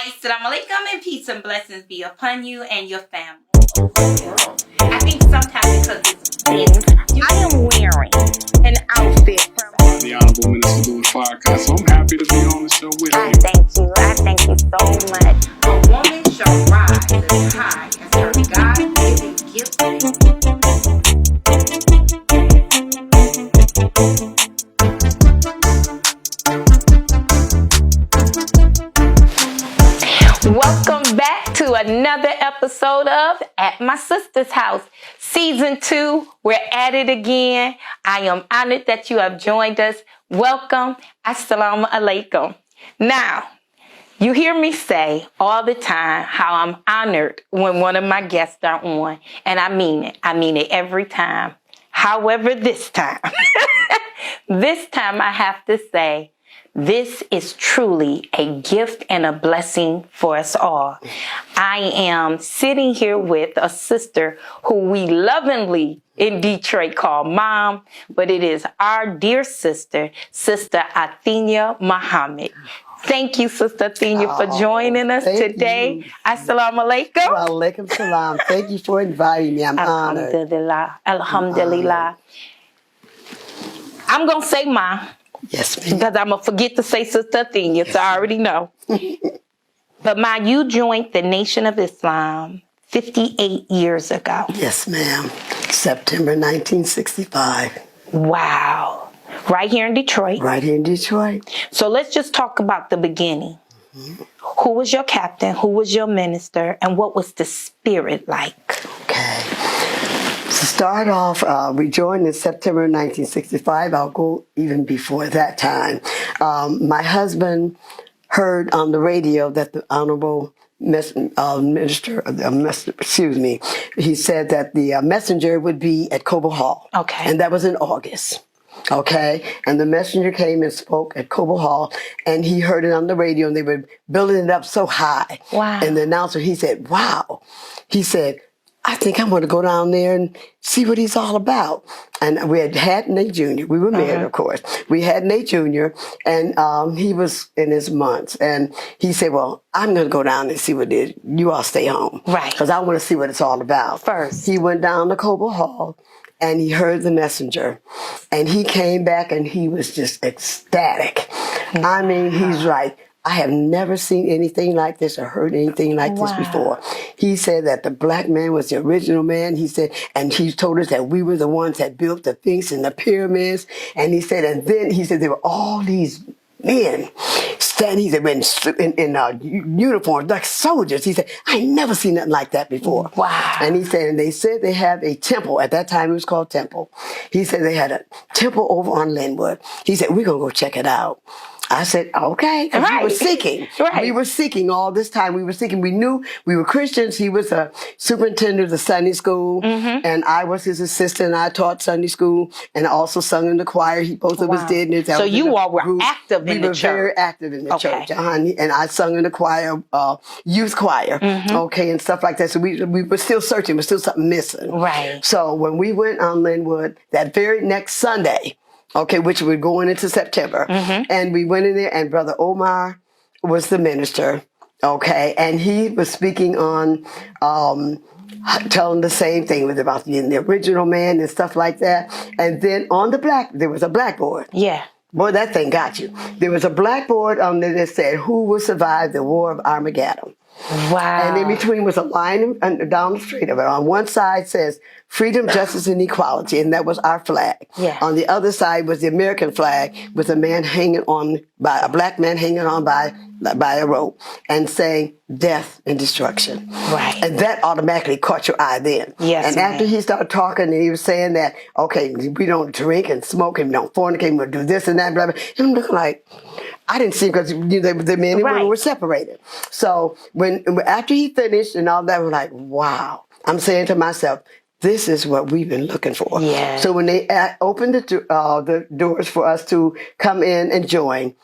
Assalamu alaikum, and peace and blessings be upon you and your family. I think sometimes because it's I am wearing an outfit from the Honorable Minister doing Firecast, so I'm happy to be on the show with I you. thank you so much. a woman shall rise as high as her God-given gift. Welcome back to another episode of At My Sister's House. Season 2, we're at it again. I am honored that you have joined us. Welcome. Assalamu alaikum. Now, you hear me say all the time how I'm honored when one of my guests are on. And I mean it. I mean it every time. However, this time, I have to say, this is truly a gift and a blessing for us all. I am sitting here with a sister who we lovingly in Detroit call Mom, but it is our dear sister, Sister Athenia Muhammad. Thank you, Sister Athenia, for joining us today. Assalamu alaikum. Wa alaikum salam. Thank you for inviting me. I'm honored. Alhamdulillah. Alhamdulillah. I'm going to say Ma. Yes, ma'am. Because I'm going to forget to say Sister Athenia, so I already know. But Ma, you joined the Nation of Islam 58 years ago. Yes, ma'am. September 1965. Wow. Right here in Detroit. Right here in Detroit. So let's just talk about the beginning. Who was your captain? Who was your minister? And what was the spirit like? Okay. To start off, we joined in September 1965. I'll go even before that time. My husband heard on the radio that the Honorable Minister, he said that the messenger would be at Cobo Hall. Okay. And that was in August. Okay, and the messenger came and spoke at Cobo Hall, and he heard it on the radio, and they were building it up so high. Wow. And the announcer, he said, wow. He said, I think I'm going to go down there and see what he's all about. And we had Nate Jr. We were married, of course. We had Nate Jr., and he was in his months. And he said, well, I'm going to go down and see what it is. You all stay home. Right. Because I want to see what it's all about. First. He went down to Cobo Hall, and he heard the messenger. And he came back, and he was just ecstatic. I mean, he's right. I have never seen anything like this or heard anything like this before. He said that the black man was the original man. He said, and he told us that we were the ones that built the Sphinx and the pyramids. And he said, and then he said there were all these men standing, he said, in uniforms, like soldiers. He said, I ain't never seen nothing like that before. Wow. And he said, and they said they have a temple. At that time, it was called Temple. He said they had a temple over on Linwood. He said, we're going to go check it out. I said, okay, because we were seeking. Right. We were seeking all this time. We were seeking. We knew we were Christians. He was a superintendent of the Sunday school, and I was his assistant. I taught Sunday school and also sung in the choir. Both of us did. So you all were active in the church. We were very active in the church. And I sung in the choir, youth choir, okay, and stuff like that. So we were still searching. There was still something missing. Right. So when we went on Linwood, that very next Sunday, okay, which we're going into September. And we went in there, and Brother Omar was the minister, okay, and he was speaking on telling the same thing. It was about being the original man and stuff like that. And then on there was a blackboard. Yeah. Boy, that thing got you. There was a blackboard on there that said, who will survive the War of Armageddon? Wow. And in between was a line down the street of it. On one side says freedom, justice, and equality, and that was our flag. Yeah. On the other side was the American flag with a man a black man hanging on by a rope and saying death and destruction. Right. And that automatically caught your eye then. Yes. And after he started talking, and he was saying that, okay, we don't drink and smoke and we don't fornicate, we don't do this and that, blah, blah. And I'm looking like, I didn't see him because the men and women were separated. So after he finished and all that, we're like, wow. I'm saying to myself, this is what we've been looking for. Yeah. So when they opened the doors for us to come in and join,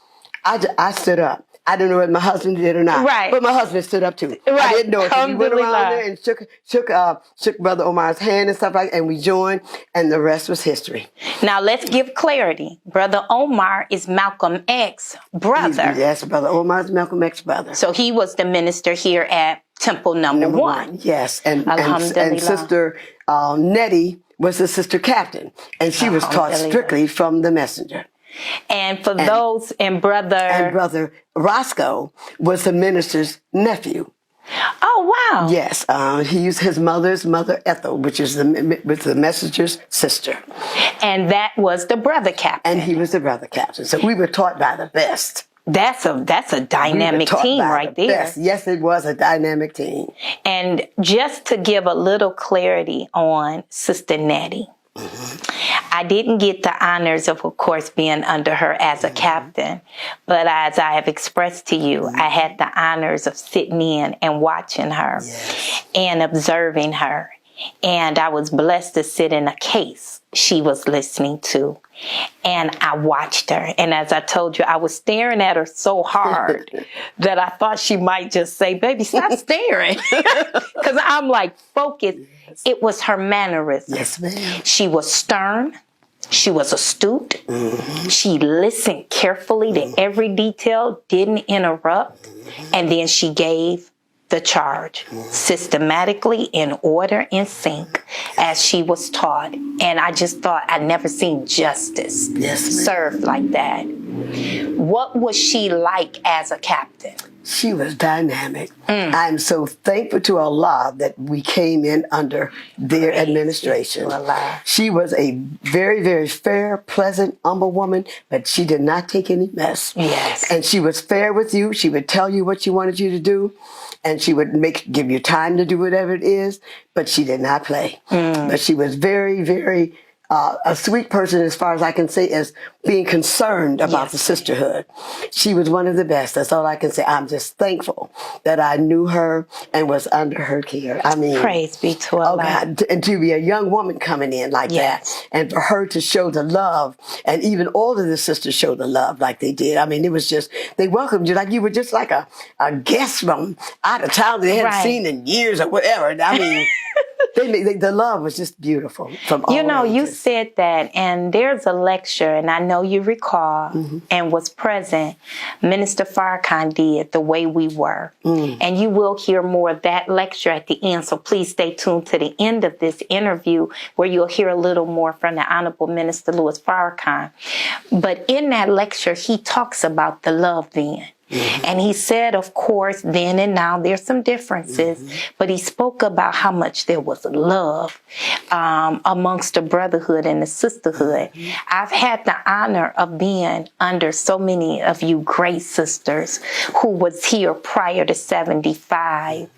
I stood up. I don't know if my husband did or not. Right. But my husband stood up too. Right. I didn't know it. We went around Alhamdulillah. there and shook Brother Omar's hand and stuff like that, and we joined, and the rest was history. Now let's give clarity. Brother Omar is Malcolm X's brother. Yes, Brother Omar's Malcolm X's brother. So he was the minister here at Temple Number One. Yes, and Alhamdulillah. Sister Nettie was the sister captain, and she was taught Alhamdulillah. strictly from the messenger. And for those, and brother Roscoe was the minister's nephew. Oh, wow. Yes, he used his mother's mother Ethel, which is the messenger's sister. And that was the brother captain. And he was the brother captain. So we were taught by the best. That's a dynamic team right there. Best. Yes, it was a dynamic team. And just to give a little clarity on Sister Nettie, I didn't get the honors of course, being under her as a captain. But as I have expressed to you, I had the honors of sitting in and watching her and observing her. And I was blessed to sit in a case she was listening to. And I watched her. And as I told you, I was staring at her so hard that I thought she might just say, baby, stop staring. Because I'm like focused. It was her mannerism. Yes, ma'am. She was stern. She was astute. She listened carefully to every detail, didn't interrupt. And then she gave the charge systematically, in order, in sync, as she was taught. And I just thought I'd never seen justice served like that. What was she like as a captain? She was dynamic. I'm so thankful to Allah that we came in under their administration. She was a very, very fair, pleasant, humble woman, but she did not take any mess. Yes. And she was fair with you. She would tell you what she wanted you to do, and she would give you time to do whatever it is, but she did not play. But she was very, very a sweet person, as far as I can say, as being concerned about the sisterhood. She was one of the best. That's all I can say. I'm just thankful that I knew her and was under her care. I mean, praise be to Allah. Oh God, and to be a young woman coming in like that, and for her to show the love, and even all of the sisters show the love like they did. I mean, it was just, they welcomed you like you were just like a guest from out of town that they hadn't seen in years or whatever. I mean, the love was just beautiful from all you ages. said that, and there's a lecture, and I know you recall and was present, Minister Farrakhan did, The Way We Were. And you will hear more of that lecture at the end, so please stay tuned to the end of this interview where you'll hear a little more from the Honorable Minister Louis Farrakhan. But in that lecture, he talks about the love then. And he said, of course, then and now there's some differences, but he spoke about how much there was love amongst the brotherhood and the sisterhood. I've had the honor of being under so many of you great sisters who was here prior to 75,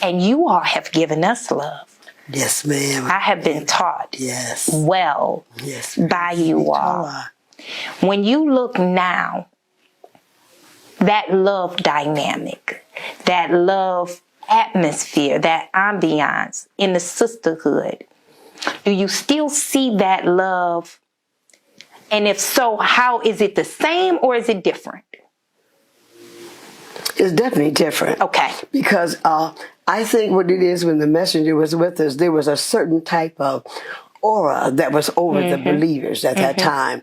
and you all have given us love. Yes, ma'am. I have been taught well by you all. When you look now, that love dynamic, that love atmosphere, that ambiance in the sisterhood, do you still see that love? And if so, how is it the same or is it different? It's definitely different. Okay. Because I think what it is, when the messenger was with us, there was a certain type of aura that was over the believers at that time.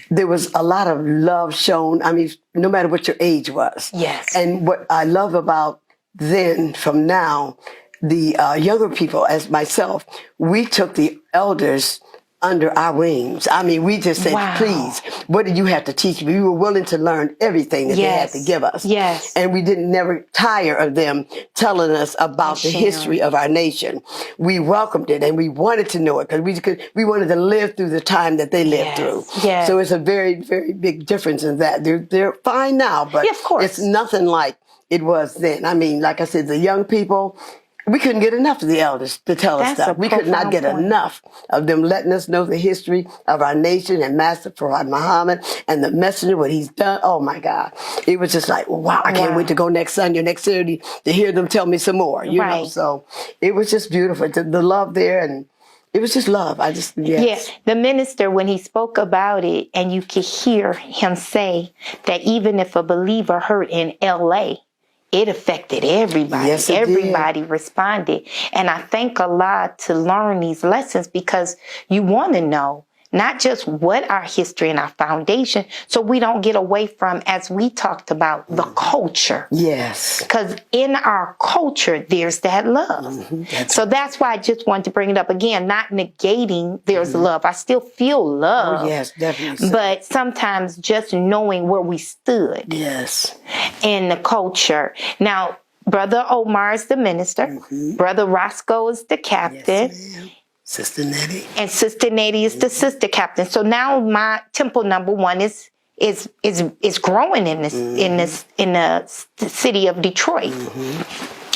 There was a lot of love shown, I mean, no matter what your age was. Yes. And what I love about then from now, the younger people, as myself, we took the elders under our wings. I mean, we just said, please, what did you have to teach me? We were willing to learn everything that they had to give us. Yes. And we didn't never tire of them telling us about the history of our nation. We welcomed it and we wanted to know it because we wanted to live through the time that they lived through. Yes. So it's a very, very big difference in that. They're fine now, but of course. It's nothing like it was then. I mean, like I said, the young people, we couldn't get enough of the elders to tell us stuff. We could not get enough of them letting us know the history of our nation and Master Prophet Muhammad and the messenger, what he's done. Oh my God. It was just like, wow, I can't wait to go next Sunday or next Saturday to hear them tell me some more, you know. So it was just beautiful. The love there, and it was just love. Yes. Yeah, the minister, when he spoke about it, and you could hear him say that even if a believer hurt in LA, it affected everybody. Yes, it Everybody responded. And I thank Allah to learn these lessons, because you want to know not just what our history and our foundation, so we don't get away from, as we talked about, the culture. Yes. Because in our culture, there's that love. So that's why I just wanted to bring it up again, not negating there's love. I still feel love. Oh, yes, definitely. But sometimes just knowing where we stood. Yes. In the culture. Now, Brother Omar is the minister. Brother Roscoe is the captain. Yes, ma'am. Sister Nettie. And Sister Nettie is the sister captain. So now my temple number 1 is growing in the city of Detroit.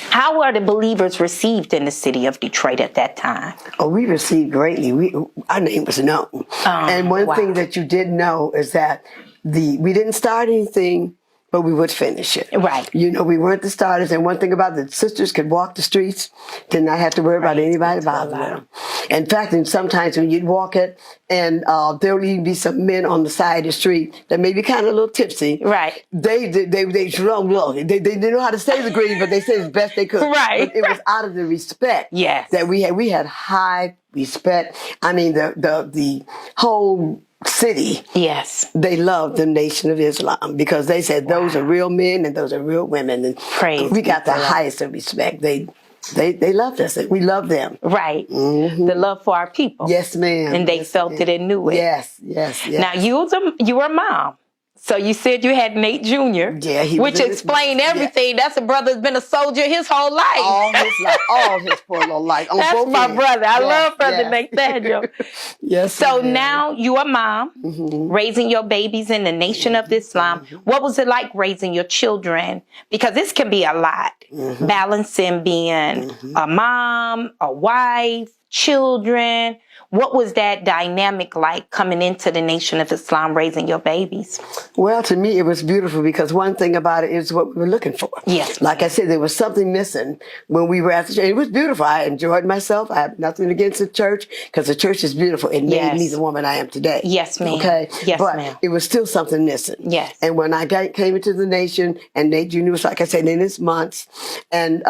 How are the believers received in the city of Detroit at that time? Oh, we received greatly. Our name was known. And one thing that you did know is that we didn't start anything, but we would finish it. Right. You know, we weren't the starters. And one thing about the sisters could walk the streets, did not have to worry about anybody bothering them. In fact, and sometimes when you'd walk it, and there would even be some men on the side of the street that may be kind of a little tipsy. Right. They know how to say the green, but they said as best they could. Right. But it was out of the respect that we had. We had high respect. I mean, the whole city, yes, they loved the Nation of Islam, because they said those are real men and those are real women, and we got the highest of respect. They loved us. We loved them. Right. The love for our people. Yes, ma'am. And they felt it and knew it. Yes. Now you were a mom. So you said you had Nate Jr., which explained everything. That's a brother that's been a soldier his whole life. All his life. All his poor little life. That's my brother. I love Brother Nathaniel. Yes. So now you are a mom, raising your babies in the Nation of Islam. What was it like raising your children? Because this can be a lot. Balancing being a mom, a wife, children. What was that dynamic like coming into the Nation of Islam, raising your babies? Well, to me, it was beautiful, because one thing about it is what we were looking for. Yes. Like I said, there was something missing when we were at the church. It was beautiful. I enjoyed myself. I have nothing against the church, because the church is beautiful. It made me the woman I am today. Yes, ma'am. Okay? Yes, but ma'am. it was still something missing. Yes. And when I came into the Nation, and Nate Jr. was, like I said, in his months, and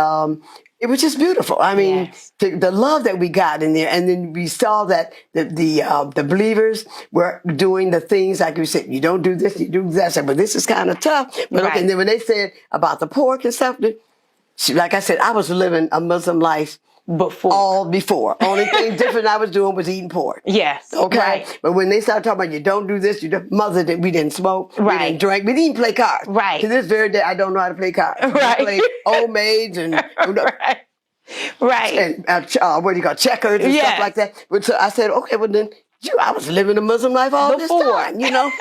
it was just beautiful. I mean, the love that we got in there, and then we saw that the believers were doing the things like we said. You don't do this, you do that. I said, but this is kind of tough. But okay, and then when they said about the pork and stuff, like I said, I was living a Muslim life before. Only thing different I was doing was eating pork. Yes. Okay. Right. But when they started talking about you don't do this, we didn't smoke, we didn't drink, we didn't even play cards. Right. To this very day, I don't know how to play cards. Right. We played old maids and right. And what do you call checkers and stuff like that. But so I said, okay, well then I was living a Muslim life all this time, you know.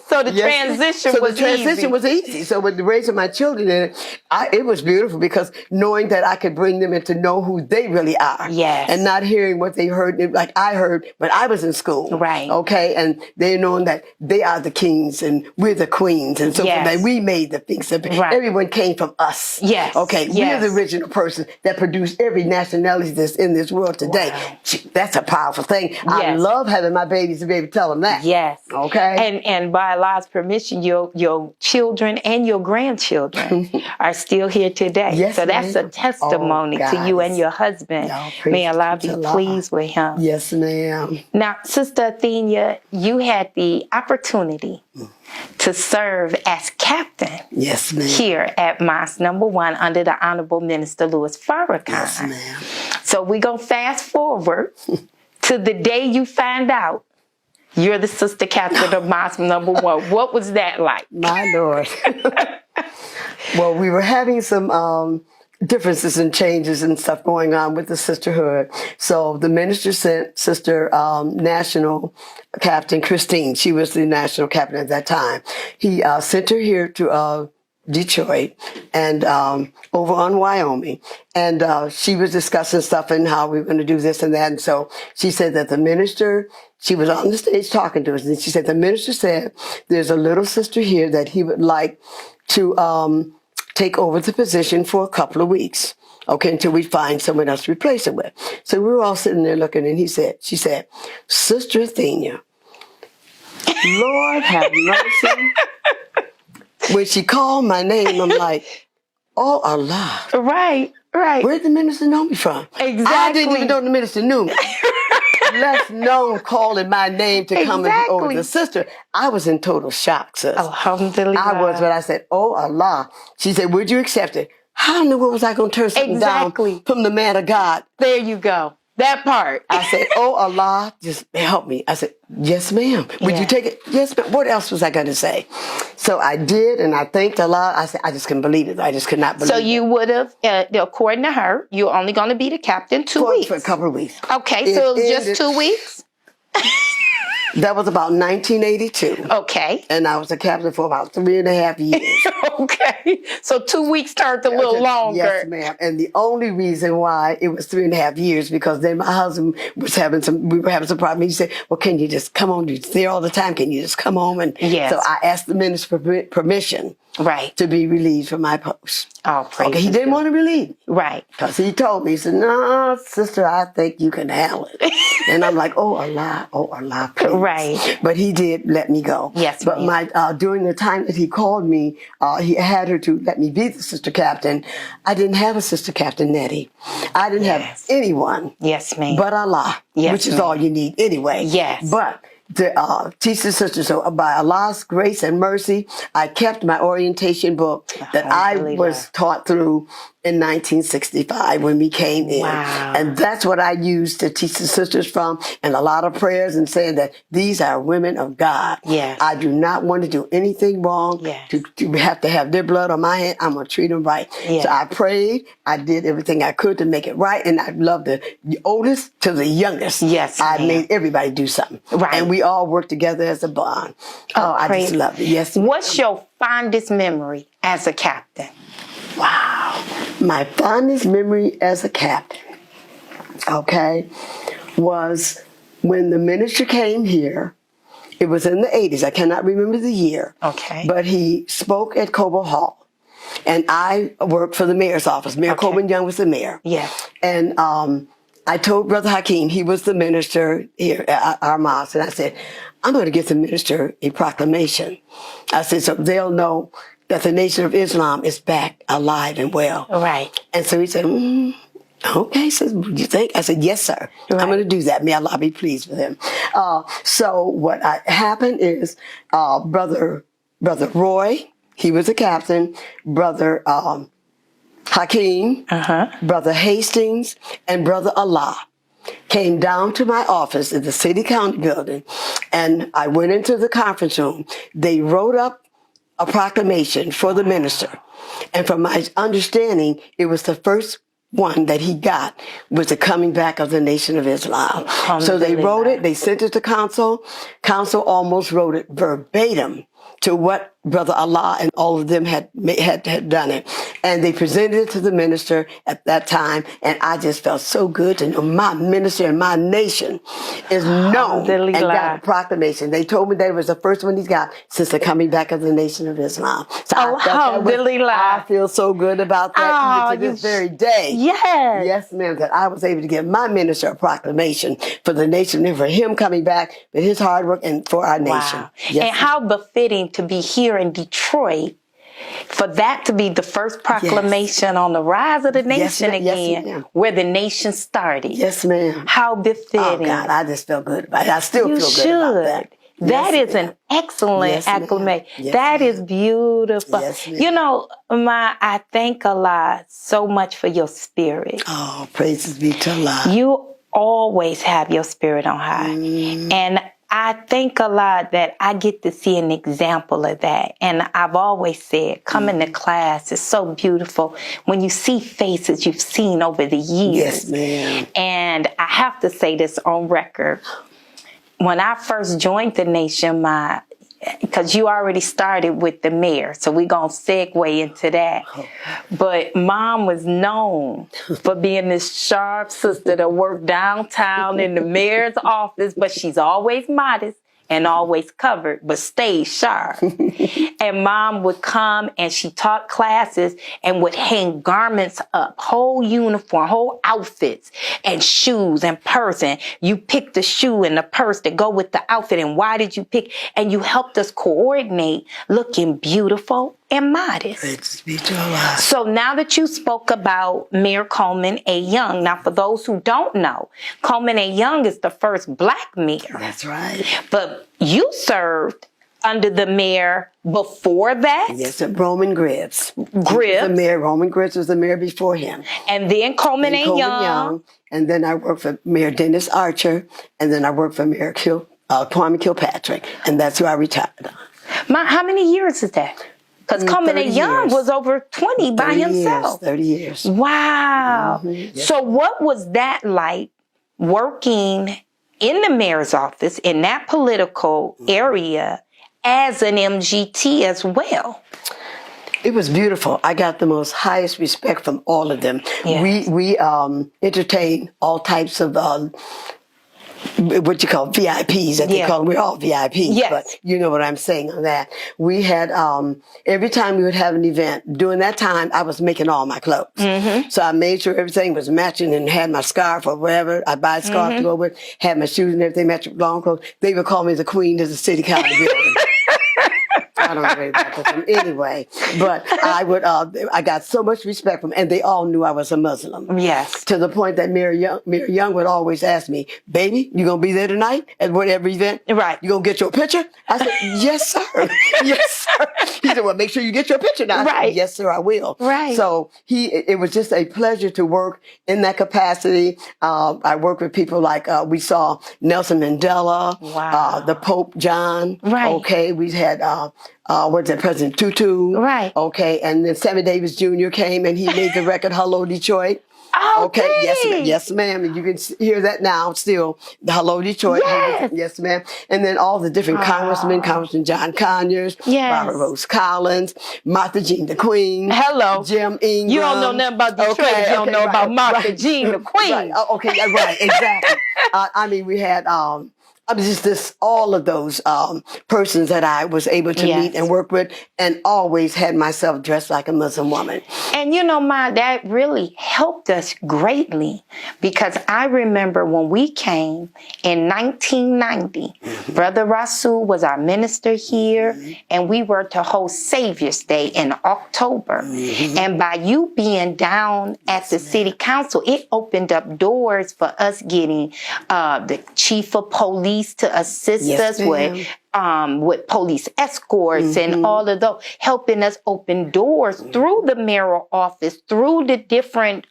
So the transition was easy. So with the raising my children, it was beautiful, because knowing that I could bring them in to know who they really are. Yes. And not hearing what they heard, like I heard when I was in school. Right. Okay. And they knowing that they are the kings and we're the queens. And so that we made the things. Everyone came from us. Yes. Okay. We're the original person that produced every nationality that's in this world today. Wow. That's a powerful thing. Yes. I love having my babies to be able to tell them that. Yes. Okay. And by Allah's permission, your children and your grandchildren are still here today. Yes, so that's a testimony to you and your husband. May Allah be pleased with him. Yes, ma'am. Now, Sister Athenia, you had the opportunity to serve as captain. Yes, ma'am. Here at Mosque number 1 under the Honorable Minister Louis Farrakhan. Yes, ma'am. So we're going to fast forward to the day you find out you're the sister captain of Mosque number 1. What was that like? My Lord. Well, we were having some differences and changes and stuff going on with the sisterhood. So the minister sent Sister National Captain Christine. She was the national captain at that time. He sent her here to Detroit and over on Wyoming. And she was discussing stuff and how we were going to do this and that. And so she said that the minister, she was on the stage talking to us, and she said the minister said there's a little sister here that he would like to take over the position for a couple of weeks. Okay, until we find someone else to replace it with. So we were all sitting there looking, and she said, Sister Athenia, Lord have mercy. When she called my name, I'm like, oh, Allah. Right. Where did the minister know me from? Exactly. I didn't even know the minister knew me. Less known calling my name to come and be over the sister. I was in total shock, sis. Alhamdulillah. I was, but I said, oh, Allah. She said, would you accept it? How in the world was I going to turn something down from the man of God? There you go. That part. I said, oh, Allah, just help me. I said, yes, ma'am. Would you take it? Yes, ma'am. What else was I going to say? So I did, and I thanked Allah. I said, I just couldn't believe it. I just could not believe it. So you would have, according to her, you're only going to be the captain 2 weeks. For a couple of weeks. Okay, so it was just 2 weeks? That was about 1982. Okay. And I was a captain for about 3.5 years. Okay. So 2 weeks turned a little longer. Yes, ma'am. And the only reason why it was 3.5 years, because then my husband was we were having some problems. He said, well, can you just come on? You're there all the time. Can you just come home? And so I asked the minister for permission. Right. To be relieved from my post. Oh, praise. Okay, he didn't want to relieve me. Right. Because he told me, he said, no, sister, I think you can handle it. And I'm like, oh, Allah, please. Right. But he did let me go. Yes, but during the time that he called me, he had her to let me be the sister captain. I didn't have a sister captain, Nettie. I didn't have anyone. Yes, ma'am. But Allah, which is all you need anyway. Yes. But to teach the sisters, so by Allah's grace and mercy, I kept my orientation book that I was taught through in 1965 when we came in. Wow. And that's what I used to teach the sisters from, and a lot of prayers and saying that these are women of God. Yes. I do not want to do anything wrong to have to have their blood on my hand. I'm going to treat them right. Yes. So I prayed. I did everything I could to make it right. And I loved the oldest to the youngest. Yes, I made everybody do something. Right. And we all worked together as a bond. I just loved it. Yes. What's your fondest memory as a captain? Wow. My fondest memory as a captain, was when the minister came here. It was in the 80s. I cannot remember the year. Okay. But he spoke at Cobo Hall. And I worked for the mayor's office. Mayor Coleman Young was the mayor. Yes. And I told Brother Hakeem, he was the minister here at our mosque, and I said, I'm going to give the minister a proclamation. I said, so they'll know that the Nation of Islam is back alive and well. Right. And so he said, okay, so you think? I said, yes, sir. Right. I'm going to do that. May Allah be pleased with him. So what happened is Brother Roy, he was a captain, Brother Hakeem, Brother Hastings, and Brother Allah came down to my office in the city county building, and I went into the conference room. They wrote up a proclamation for the minister, and from my understanding, it was the first one that he got was the coming back of the Nation of Islam. So they wrote it, they sent it to council. Council almost wrote it verbatim to what Brother Allah and all of them had done it. And they presented it to the minister at that time. And I just felt so good to know my minister and my nation is known and got a proclamation. They told me that it was the first one he's got since the coming back of the Nation of Islam. So I feel so good about that to this very day. Yes. Yes, ma'am, that I was able to give my minister a proclamation for the nation and for him coming back with his hard work and for our nation. Yes, and how befitting to be here in Detroit for that to be the first proclamation on the rise of the nation again, where the nation started. Yes, ma'am. How befitting. Oh, God, I just feel good about it. I still feel good about that. That is an excellent acclamation. That is beautiful. You know, I thank Allah so much for your spirit. Oh, praises be to Allah. You always have your spirit on high. And I thank Allah that I get to see an example of that. And I've always said, coming to class is so beautiful when you see faces you've seen over the years. Yes, ma'am. And I have to say this on record. When I first joined the nation, because you already started with the mayor, so we're going to segue into that. But Mom was known for being this sharp sister that worked downtown in the mayor's office, but she's always modest and always covered, but stayed sharp. And Mom would come and she taught classes and would hang garments up, whole uniform, whole outfits, and shoes and purse. And you picked the shoe and the purse to go with the outfit. And why did you pick? And you helped us coordinate looking beautiful and modest. Praise be to Allah. So now that you spoke about Mayor Coleman A. Young, now for those who don't know, Coleman A. Young is the first black mayor. That's right. But you served under the mayor before that? Yes, Roman Gribbs. Gribbs. The mayor, Roman Gribbs was the mayor before him. And then Coleman A. Young. And then I worked for Mayor Dennis Archer. And then I worked for Mayor Kwame Kilpatrick. And that's who I retired on. How many years is that? Because Coleman A. Young was over 20 by himself. 30 years. Wow. Mm-hmm. Yes. So what was that like working in the mayor's office in that political area as an MGT as well? It was beautiful. I got the most highest respect from all of them. Yes. We entertained all types of what you call VIPs, that they call them. We're all VIPs, yes. But you know what I'm saying on that. We had, every time we would have an event, during that time, I was making all my clothes. Mm-hmm. So I made sure everything was matching and had my scarf or whatever. I buy a scarf to go with, had my shoes and everything matching with long clothes. They would call me the queen of the city county building. I don't know about them anyway, but I would. I got so much respect from them, and they all knew I was a Muslim. Yes. To the point that Mayor Young would always ask me, "Baby, you gonna be there tonight at whatever event? Right. You gonna get your picture?" I said, "Yes, sir. Yes, sir." He said, "Well, make sure you get your picture now." Right. I said, "Yes, sir, I will." Right. So it was just a pleasure to work in that capacity. I worked with people like we saw Nelson Mandela, wow. The Pope John. Right. Okay, we had. What's that, President Tutu? Right. Okay, and then Sammy Davis Jr. came and he made the record "Hello Detroit." Okay. Yes, ma'am. And you can hear that now still. The "Hello Detroit." Yes. Yes, ma'am. And then all the different congressmen, Congressman John Conyers, yes. Robert Rose Collins, Martha Jean the Queen. Hello. Jim Ingram. You don't know nothing about Detroit. You don't know about Martha Jean the Queen. Right. Okay, right, exactly. I mean, we had all of those persons that I was able to meet and work with, and always had myself dressed like a Muslim woman. And you know, Ma, that really helped us greatly, because I remember when we came in 1990, Brother Rasul was our minister here, and we were to host Savior's Day in October. And by you being down at the city council, it opened up doors for us getting the chief of police to assist us with police escorts and all of those, helping us open doors through the mayoral office, through the different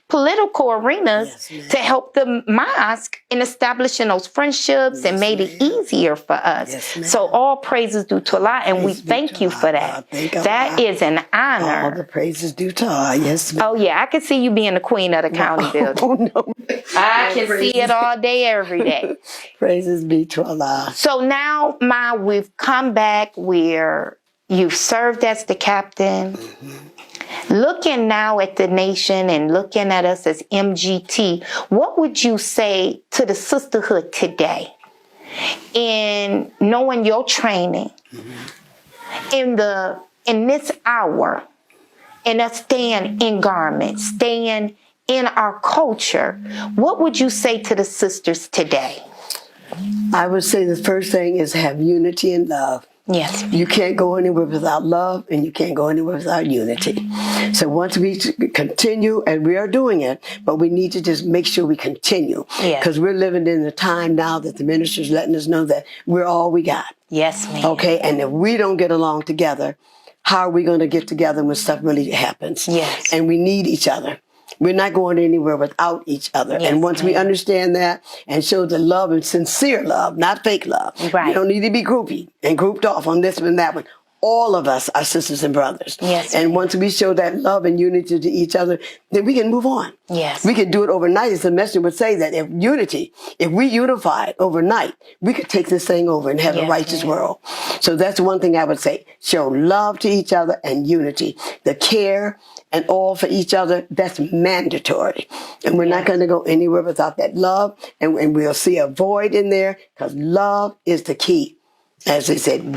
political arenas to help the mosque in establishing those friendships and made it easier for us. So all praises due to Allah, and we thank you for that. That is an honor. All the praises due to Allah. Yes, ma'am. Oh yeah, I can see you being the queen of the county building. Oh no. I can see it all day, every day. Praises be to Allah. So now, Ma, we've come back where you've served as the captain. Looking now at the nation and looking at us as MGT, what would you say to the sisterhood today in knowing your training in this hour, and us staying in garments, staying in our culture? What would you say to the sisters today? I would say the first thing is have unity and love. Yes. You can't go anywhere without love, and you can't go anywhere without unity. So once we continue, and we are doing it, but we need to just make sure we continue. Because we're living in a time now that the minister's letting us know that we're all we got. Yes, ma'am. Okay, and if we don't get along together, how are we going to get together when stuff really happens? Yes. And we need each other. We're not going anywhere without each other. Yes, and once we understand that and show the love and sincere love, not fake love. Right. We don't need to be groupie and grouped off on this one and that one. all of us are sisters and brothers. Yes. And once we show that love and unity to each other, then we can move on. Yes. We can do it overnight. As the message would say that if we unified overnight, we could take this thing over and have a righteous world. So that's one thing I would say. Show love to each other and unity. The care and all for each other, that's mandatory. And we're not going to go anywhere without that love. And we'll see a void in there because love is the key. As they said,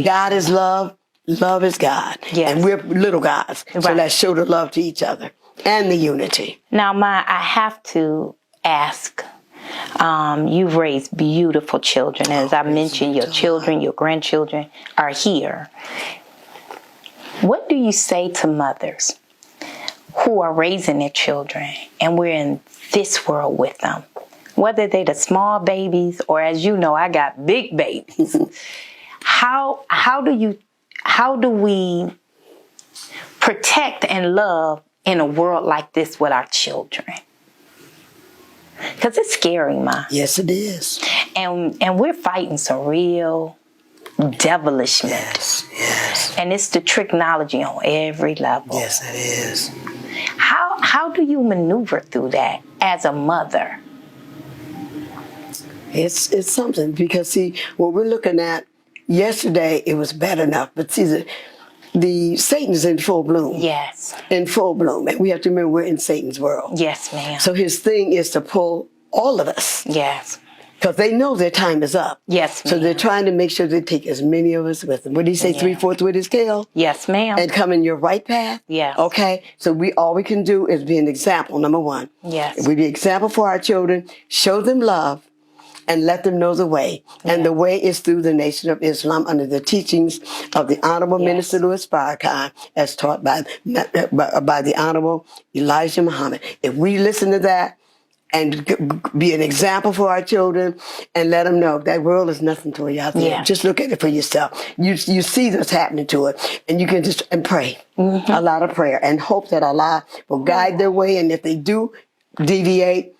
God is love, love is God. Yes. And we're little gods. So Right. let's show the love to each other and the unity. Now, I have to ask, you've raised beautiful children. As I mentioned, your children, your grandchildren are here. What do you say to mothers who are raising their children and we're in this world with them? Whether they're the small babies or, as you know, I got big babies. How do we protect and love in a world like this with our children? Because it's scary, Ma. Yes, it is. And we're fighting some real devilishness. Yes. And it's the technology on every level. Yes, it is. How do you maneuver through that as a mother? It's something because, see, what we're looking at, yesterday it was bad enough, but see, the Satan's in full bloom. Yes. In full bloom. And we have to remember we're in Satan's world. Yes, ma'am. So his thing is to pull all of us. Yes. Because they know their time is up. Yes, ma'am. So they're trying to make sure they take as many of us with them. What did he say, 3/4 with his tail? Yes, ma'am. And come in your right path? Yes. Okay? So all we can do is be an example, number one. Yes. If we be an example for our children, show them love, and let them know the way. And the way is through the Nation of Islam under the teachings of the Honorable Minister Louis Farrakhan, as taught by the Honorable Elijah Muhammad. If we listen to that and be an example for our children and let them know that world is nothing to you out there. Yeah. Just look at it for yourself. You see what's happening to it, and you can just pray. A lot of prayer and hope that Allah will guide their way. And if they do deviate,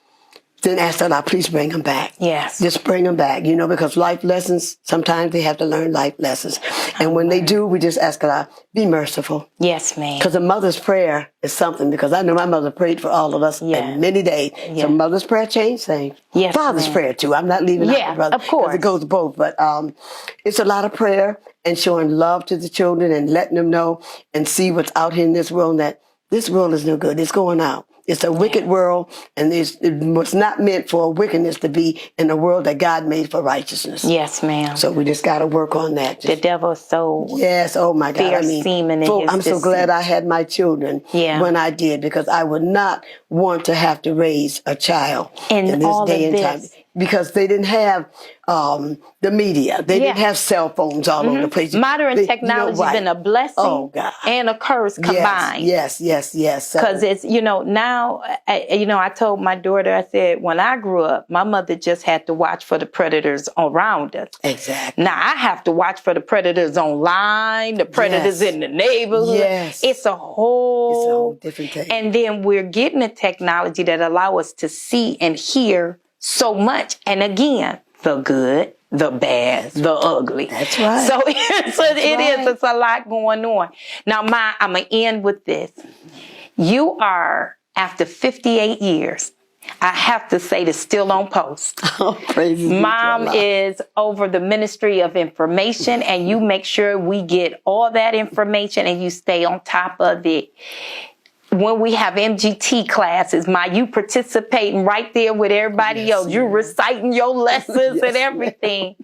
then ask Allah, please bring them back. Yes. Just bring them back, because life lessons, sometimes they have to learn life lessons. And when they do, we just ask Allah, be merciful. Yes, ma'am. Because a mother's prayer is something, because I know my mother prayed for all of us in many days. So mother's prayer changed things. Yes, Father's ma'am. prayer too. I'm not leaving out the brother. of course. 'Cause it goes both. But it's a lot of prayer and showing love to the children and letting them know and see what's out here in this world, that this world is no good. It's going out. It's a wicked world, and it was not meant for wickedness to be in a world that God made for righteousness. Yes, ma'am. So we just got to work on that. The devil is so Yes, oh my God. fierce seeming in his I'm so glad I had my children when I did, because I would not want to have to raise a child in this all day of and time. this. Because they didn't have the media. They didn't have cell phones all over the place. Modern technology has been a blessing and a curse combined. Yes. Because it's, now, I told my daughter, I said, when I grew up, my mother just had to watch for the predators around us. Exactly. Now I have to watch for the predators online, the predators in the neighborhood. Yes. It's a whole different thing. And then we're getting a technology that allow us to see and hear so much. And again, the good, the bad, the ugly. That's right. So it's a lot going on. Now, I'm going to end with this. You are, after 58 years, I have to say this, still on post. Mom is over the Ministry of Information, and you make sure we get all that information and you stay on top of it. When we have MGT classes, you participating right there with everybody else. You're reciting your lessons and everything.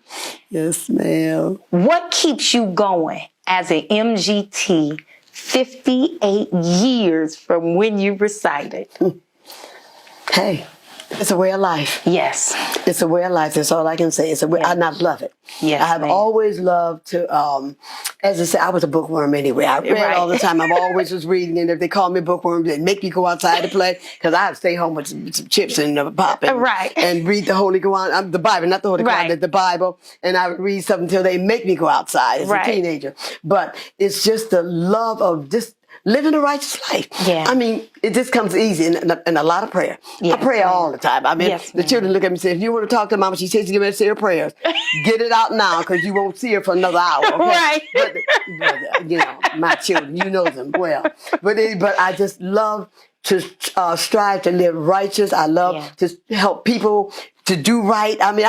Yes, ma'am. What keeps you going as an MGT 58 years from when you recited? Hey, it's a way of life. Yes. It's a way of life. That's all I can say. It's a way. I love it. Yes, I have always loved to, as I said, I was a bookworm anyway. I read all the time. I've always was reading, and if they call me bookworm, they make me go outside to play, because I'd stay home with some chips and pop and read the Holy Quran, the Bible, not the Holy Quran, the Bible, and I would read something until they make me go outside as a teenager. But it's just the love of just living a righteous life. Yeah. I mean, it just comes easy and a lot of prayer. Yes, I pray ma'am. all the time. I mean, Yes, the ma'am. children look at me and say, if you want to talk to Mama, she says she's going to say her prayers. Get it out now because you won't see her for another hour. Okay? Right. But, you know, my children, you know them well. But I just love to strive to live righteous. I love to help people to do right. I mean,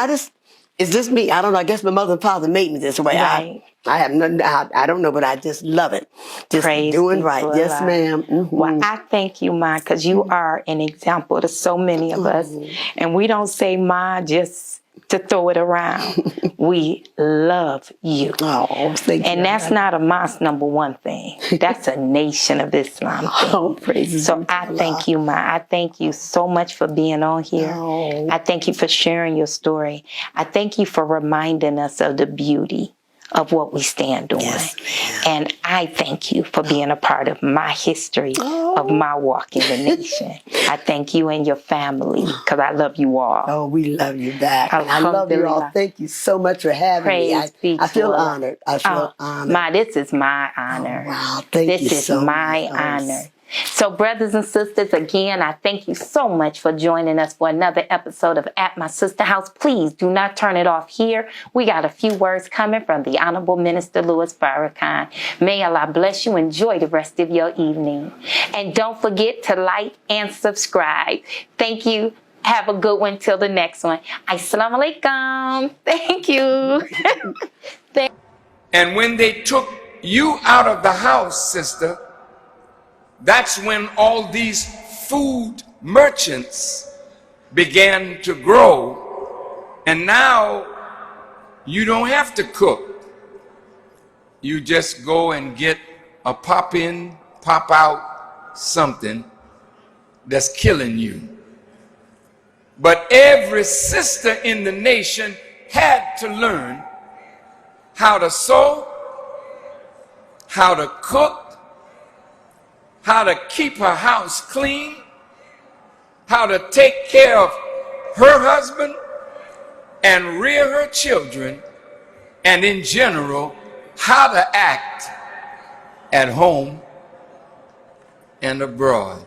it's just me. I don't know. I guess my mother and father made me this way. Right. I have nothing. I don't know, but I just love it. Just Praise doing be right. to Yes, Allah. ma'am. Mm-hmm. Well, I thank you, Ma, because you are an example to so many of us. And we don't say Ma just to throw it around. We love you. Oh, thank you. And that's not a mosque number one thing. That's a nation of Islam thing. Oh, praises So be to I Allah. thank you, Ma. I thank you so much for being on here. Oh. I thank you for sharing your story. I thank you for reminding us of the beauty of what we stand on. Yes, and I thank you for being a part of my history of my walk in the nation. I thank you and your family because I love you all. Oh, we love you back. I love you all. Alhamdulillah. Thank you so much for having me. Praise be I feel to Allah. honored. I feel honored. Ma, this is my honor. Oh, wow. Thank you This is so my much. honor. So, brothers and sisters, again, I thank you so much for joining us for another episode of At My Sister House. Please do not turn it off here. We got a few words coming from the Honorable Minister Louis Farrakhan. May Allah bless you. Enjoy the rest of your evening. And don't forget to like and subscribe. Thank you. Have a good one till the next one. Assalamu alaikum. Thank you. And when they took you out of the house, sister, that's when all these food merchants began to grow. And now you don't have to cook. You just go and get a pop in, pop out something that's killing you. But every sister in the nation had to learn how to sew, how to cook, how to keep her house clean, how to take care of her husband and rear her children, and in general, how to act at home and abroad.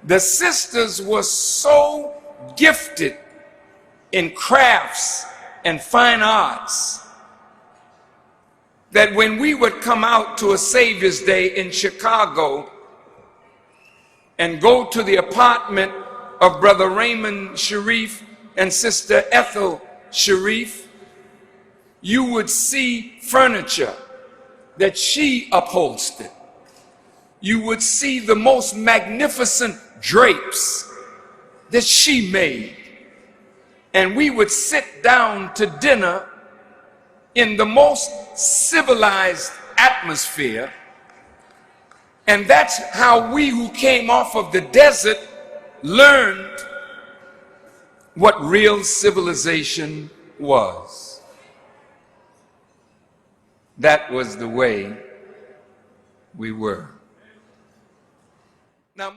The sisters were so gifted in crafts and fine arts that when we would come out to a Savior's Day in Chicago and go to the apartment of Brother Raymond Sharif and Sister Ethel Sharif, you would see furniture that she upholstered. You would see the most magnificent drapes that she made. And we would sit down to dinner in the most civilized atmosphere. And that's how we who came off of the desert learned what real civilization was. That was the way we were. Now,